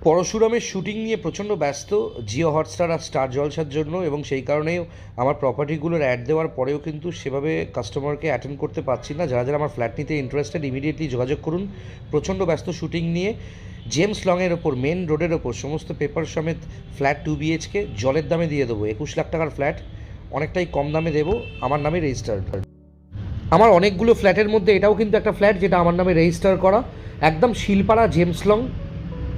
পরশুরামের shooting নিয়ে প্রচণ্ড ব্যস্ত জিও হটস্টার আর স্টার জলসার জন্য, এবং সেই কারণেই আমার প্রপার্টিগুলোর অ্যাড দেওয়ার পরেও কিন্তু সেভাবে কাস্টমারকে অ্যাটেন্ড করতে পারছি না। যারা যারা আমার ফ্ল্যাট নিতে ইন্টারেস্টেড ইমিডিয়েটলি যোগাযোগ করুন। প্রচণ্ড ব্যস্ত শুটিং নিয়ে জেমস লংয়ের ওপর, মেন রোডের ওপর, সমস্ত পেপার সমেত ফ্ল্যাট 2 BHK জলের দামে দিয়ে দেবো। 21 লাখ টাকার ফ্ল্যাট, অনেকটাই কম দামে দেবো, আমার নামে রেজিস্টার্ড। আমার অনেকগুলো ফ্ল্যাটের মধ্যে এটাও কিন্তু একটা ফ্ল্যাট যেটা আমার নামে রেজিস্টার করা, একদম Shilpara James long,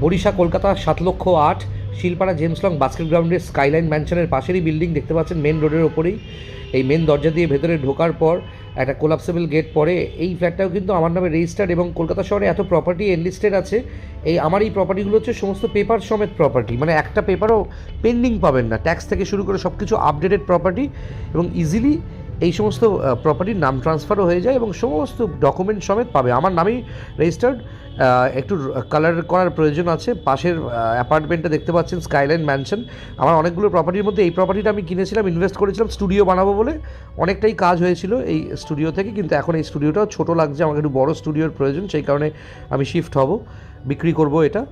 Barisha, Kolkata, 7,08,000। Shilpara James long basket গ্রাউন্ডের স্কাইলাইন ম্যানশনের পাশেরই বিল্ডিং, দেখতে পাচ্ছেন মেন রোডের ওপরেই। এই মেন দরজা দিয়ে ভেতরে ঢোকার পর একটা কোলাপসেবল গেট পরে এই ফ্ল্যাটটাও কিন্তু আমার নামে রেজিস্টার্ড, এবং কলকাতা শহরে এত প্রপার্টি এনলিস্টেড আছে। আমার এই প্রপার্টিগুলো হচ্ছে সমস্ত পেপার সমেত প্রপার্টি, মানে একটা পেপারও পেন্ডিং পাবেন না, ট্যাক্স থেকে শুরু করে সব কিছু আপডেটেড প্রপার্টি, এবং ইজিলি এই সমস্ত প্রপার্টির নাম ট্রান্সফারও হয়ে যায় এবং সমস্ত ডকুমেন্ট সমেত পাবে, আমার নামেই রেজিস্টার্ড। একটু কালার করার প্রয়োজন আছে। পাশের অ্যাপার্টমেন্টটা দেখতে পাচ্ছেন স্কাইলাইন ম্যানশন। আমার অনেকগুলো প্রপার্টির মধ্যে এই প্রপার্টিটা আমি কিনেছিলাম, ইনভেস্ট করেছিলাম স্টুডিও বানাবো বলে। অনেকটাই কাজ হয়েছিল এই স্টুডিও থেকে, কিন্তু এখন এই স্টুডিওটাও ছোটো লাগছে, আমাকে একটু বড়ো স্টুডিওর প্রয়োজন, সেই কারণে আমি শিফট হব, বিক্রি করব এটা।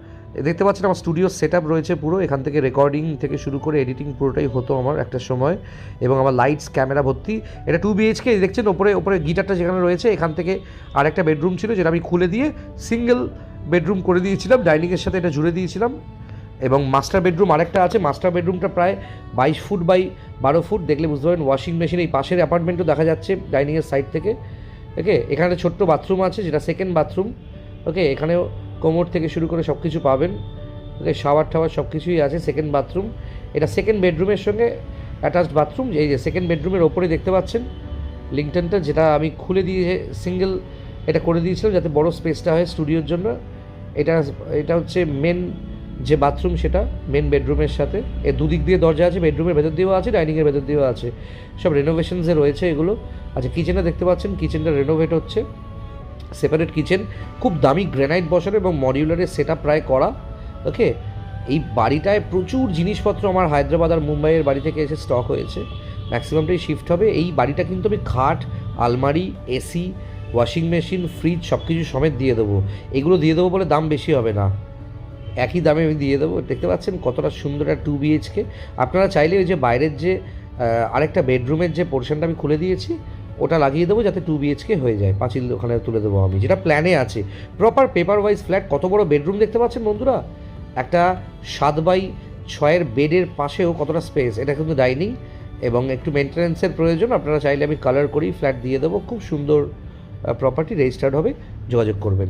দেখতে পাচ্ছেন আমার স্টুডিও সেট আপ রয়েছে পুরো, এখান থেকে রেকর্ডিং থেকে শুরু করে এডিটিং পুরোটাই হতো আমার একটা সময়, এবং আমার লাইটস ক্যামেরা ভর্তি। এটা 2 BHK দেখছেন, ওপরে ওপরে গিটারটা যেখানে রয়েছে, এখান থেকে আরেকটা বেডরুম ছিল যেটা আমি খুলে দিয়ে সিঙ্গেল বেডরুম করে দিয়েছিলাম, ডাইনিংয়ের সাথে এটা জুড়ে দিয়েছিলাম। এবং মাস্টার বেডরুম আরেকটা আছে, মাস্টার বেডরুমটা প্রায় 22 ফুট বাই 12 ফুট, দেখলে বুঝতে পারবেন। ওয়াশিং মেশিন এই পাশের অ্যাপার্টমেন্টও দেখা যাচ্ছে ডাইনিংয়ের সাইড থেকে। ওকে, এখানে ছোট্ট বাথরুম আছে যেটা সেকেন্ড বাথরুম। ওকে, এখানেও কোমর থেকে শুরু করে সব কিছু পাবেন। ওকে, শাওয়ার টাওয়ার সব কিছুই আছে। সেকেন্ড বাথরুম, এটা সেকেন্ড বেডরুমের সঙ্গে অ্যাটাচড বাথরুম। এই যে সেকেন্ড বেডরুমের ওপরে দেখতে পাচ্ছেন লিংটনটা, যেটা আমি খুলে দিয়ে সিঙ্গেল এটা করে দিয়েছিলাম যাতে বড় স্পেসটা হয় স্টুডিওর জন্য। এটা এটা হচ্ছে মেন যে বাথরুম, সেটা মেন বেডরুমের সাথে। এর দুদিক দিয়ে দরজা আছে, বেডরুমের ভেতর দিয়েও আছে, ডাইনিংয়ের ভেতর দিয়েও আছে, সব রেনোভেশনসে রয়েছে এগুলো। আচ্ছা, কিচেনটা দেখতে পাচ্ছেন, কিচেনটা রেনোভেট হচ্ছে, সেপারেট কিচেন, খুব দামি গ্রানাইট বসানো এবং মডিউলারের সেট আপ প্রায় করা। ওকে, এই বাড়িটায় প্রচুর জিনিসপত্র আমার হায়দ্রাবাদ আর মুম্বাইয়ের বাড়ি থেকে এসে স্টক হয়েছে, ম্যাক্সিমামটাই শিফট হবে। এই বাড়িটা কিন্তু আমি খাট, আলমারি, এসি, ওয়াশিং মেশিন, ফ্রিজ সব কিছু সমেত দিয়ে দেবো। এগুলো দিয়ে দেবো বলে দাম বেশি হবে না, একই দামে আমি দিয়ে দেবো। দেখতে পাচ্ছেন কতটা সুন্দর একটা 2 BHK। আপনারা চাইলে ওই যে বাইরের যে আরেকটা বেডরুমের যে পোর্শনটা আমি খুলে দিয়েছি ওটা লাগিয়ে দেবো যাতে 2 BHK হয়ে যায়, পাঁচিল ওখানে তুলে দেবো আমি, যেটা প্ল্যানে আছে। Proper paper wise flat. কত বড় বেডরুম দেখতে পাচ্ছেন বন্ধুরা, একটা 7x6 বেডের পাশেও কতটা স্পেস। এটা কিন্তু ডাইনিং, এবং একটু মেনটেন্যান্সের প্রয়োজন। আপনারা চাইলে আমি কালার করেই ফ্ল্যাট দিয়ে দেবো, খুব সুন্দর প্রপার্টি, রেজিস্টার্ড হবে, যোগাযোগ করবেন।